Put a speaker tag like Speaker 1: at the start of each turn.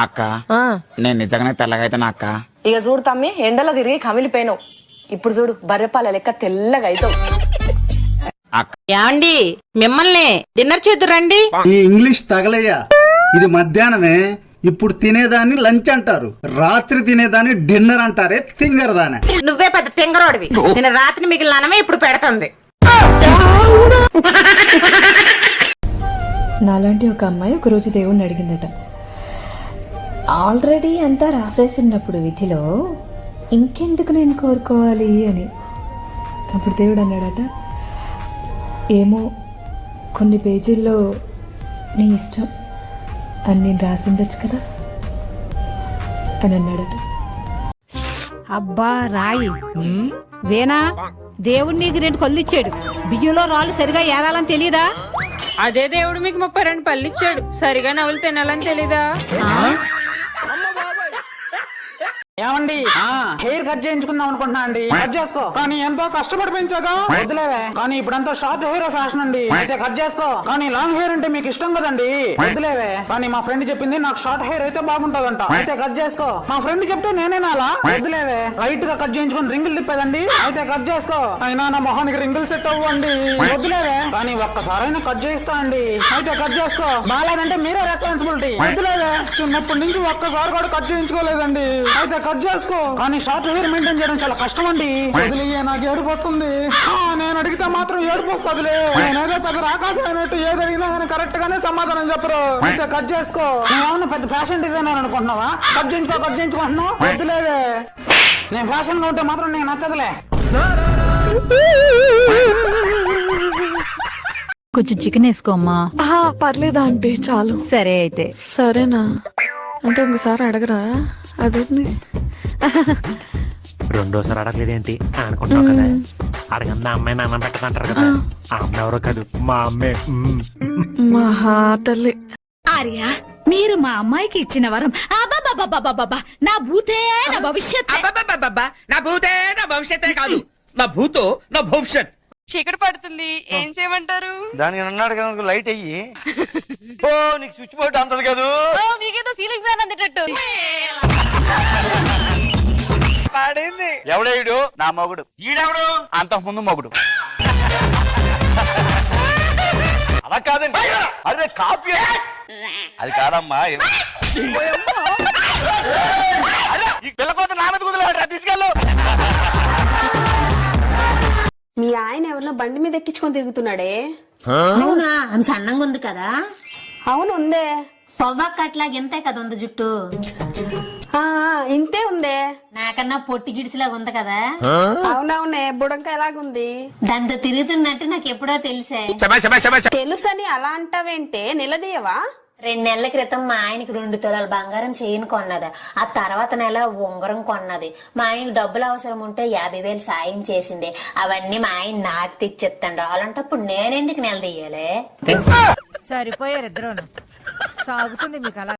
Speaker 1: అక్క నేను నిజంగానే తెల్లగా అయితాను అక్క.
Speaker 2: ఇక చూడు తమ్మి, ఎండలో తిరిగి కమిలిపోయినావు. ఇప్పుడు చూడు బర్రెపాల లెక్క తెల్లగా అవుతావు.
Speaker 3: యాండి మిమ్మల్ని డిన్నర్ చేద్దురండి.
Speaker 4: ఈ ఇంగ్లీష్ తగలయ్యా, ఇది మధ్యాహ్నమే. ఇప్పుడు తినేదాన్ని లంచ్ అంటారు, రాత్రి తినేదాన్ని డిన్నర్ అంటారే తింగర్ దానే.
Speaker 3: నువ్వే పెద్ద తింగరోడివి. నేను రాత్రి మిగిలిన అన్నమే ఇప్పుడు పెడుతుంది.
Speaker 5: నాలాంటి ఒక అమ్మాయి ఒకరోజు దేవుణ్ణి అడిగిందట, ఆల్రెడీ అంతా రాసేసినప్పుడు విధిలో ఇంకెందుకు నేను కోరుకోవాలి అని. అప్పుడు దేవుడు అన్నాడట, ఏమో కొన్ని పేజీల్లో నీ ఇష్టం అని నేను రాసి ఉండొచ్చు కదా అని అన్నాడట.
Speaker 6: అబ్బా రాయి వేనా, దేవుడు నీకు 2 కళ్ళు ఇచ్చాడు. బియ్యంలో రాళ్ళు సరిగా ఏరాలని తెలియదా?
Speaker 7: అదే దేవుడు మీకు 32 పళ్ళు ఇచ్చాడు, సరిగా నవ్వులు తినాలని తెలీదా?
Speaker 8: ఏమండి, హెయిర్ కట్ చేయించుకుందాం అనుకుంటున్నా అండి. కట్ చేసుకో, కానీ ఎంతో కష్టపడి పెంచాగా. వద్దులేవే, కానీ ఇప్పుడంతా షార్ట్ హెయిర్ ఫ్యాషన్ అండి. అయితే కట్ చేసుకో, కానీ లాంగ్ హెయిర్ అంటే మీకు ఇష్టం కదండి. వద్దులేవే, కానీ మా ఫ్రెండ్ చెప్పింది నాకు షార్ట్ హెయిర్ అయితే బాగుంటదంట. అయితే కట్ చేసుకో. మా ఫ్రెండ్ చెప్తే నేనేనాలా? వద్దులేవే, లైట్ గా కట్ చేయించుకుని రింగులు తిప్పేదండి. అయితే కట్ చేసుకో, అయినా నా మొహానికి రింగులు సెట్ అవ్వండి. వద్దులేవే, కానీ ఒక్కసారైనా కట్ చేయిస్తా అండి. అయితే కట్ చేసుకో, బాగాలేదంటే మీరే రెస్పాన్సిబిలిటీ. వద్దులేవే, చిన్నప్పటి నుంచి ఒక్కసారి కూడా కట్ చేయించుకోలేదండి. అయితే కట్ చేసుకో, కానీ షార్ట్ హెయిర్ మెయింటైన్ చేయడం చాలా కష్టం అండి. వదిలియే, నాకు ఏడుపు వస్తుంది. నేను అడిగితే మాత్రం ఏడుపు వస్తుందిలే. నేనేదో పెద్ద రాకాశం అయినట్టు ఏది అడిగినా కానీ కరెక్ట్ గానే సమాధానం చెప్పరు. అయితే కట్ చేసుకో. నువ్వేమన్నా పెద్ద ఫ్యాషన్ డిజైనర్ అనుకుంటున్నావా? కట్ చేయించుకుంటున్నావు. వద్దులేవే, నేను ఫ్యాషన్ గా ఉంటే మాత్రం నీకు నచ్చదులే.
Speaker 6: కొంచెం చికెన్ వేసుకో అమ్మా.
Speaker 5: పర్లేదా అంటే చాలు.
Speaker 6: సరే అయితే.
Speaker 5: సరేనా అంటే ఇంకోసారి అడగరా? అదేంటి
Speaker 9: రెండోసారి అడగలేదేంటి అనుకుంటావు కదా. అడగందా అమ్మాయి నాన్న పెట్టదంటారు కదా, ఆ అమ్మాయి ఎవరో కాదు, మా అమ్మే.
Speaker 5: మహా తల్లి.
Speaker 6: ఆర్య, మీరు మా అమ్మాయికి ఇచ్చిన వరం. నా భూతే నా భవిష్యత్.
Speaker 10: నా భూతే నా భవిష్యత్తే కాదు, నా భూతో నా భవిష్యత్.
Speaker 7: చీకటి పడుతుంది, ఏం చేయమంటారు?
Speaker 10: దానికి అన్నాడు కదా, లైట్ అయ్యి. ఓ నీకు స్విచ్ బోర్డు అంతది కాదు,
Speaker 7: నీకేదో సీలింగ్ ఫ్యాన్ అందేటట్టు.
Speaker 10: పాడింది ఎవడేడు? నా మొగుడు. ఈడెవడు? అంతకు ముందు మొగుడు. అలా కాదండి, అదే కాపీ. అది కాదమ్మా, ఈ పిల్లకోత నా మీద కుదలరా, తీసుకెళ్ళు.
Speaker 2: మీ ఆయన ఎవరినో బండి మీద ఎక్కించుకొని తిరుగుతున్నాడే.
Speaker 3: అవునా? ఆమె సన్నంగా ఉంది కదా.
Speaker 2: అవును ఉందే,
Speaker 3: పొవ్వక్క అట్లాగా ఇంతే కదా ఉంది జుట్టు.
Speaker 2: ఇంతే ఉందే,
Speaker 3: నాకన్నా పొట్టి గిడిసిలాగా ఉంది కదా.
Speaker 2: అవునవునే, బుడంక ఎలాగుంది.
Speaker 3: దాంతో తిరుగుతున్నట్టు నాకు ఎప్పుడో తెలిసే.
Speaker 2: తెలుసని అలా అంటావేంటే, నిలదీయవా?
Speaker 3: 2 నెలల క్రితం మా ఆయనకి 2 తులాల బంగారం చైన్ కొన్నది. ఆ తర్వాత నెల ఉంగరం కొన్నది. మా ఆయనకి డబ్బులు అవసరం ఉంటే 50,000 సాయం చేసింది. అవన్నీ మా ఆయన నాకు తెచ్చిస్తాడు. అలాంటప్పుడు నేనెందుకు నిలదీయాలి?
Speaker 6: సరిపోయారు ఇద్దరు. సాగుతుంది మీకు అలా.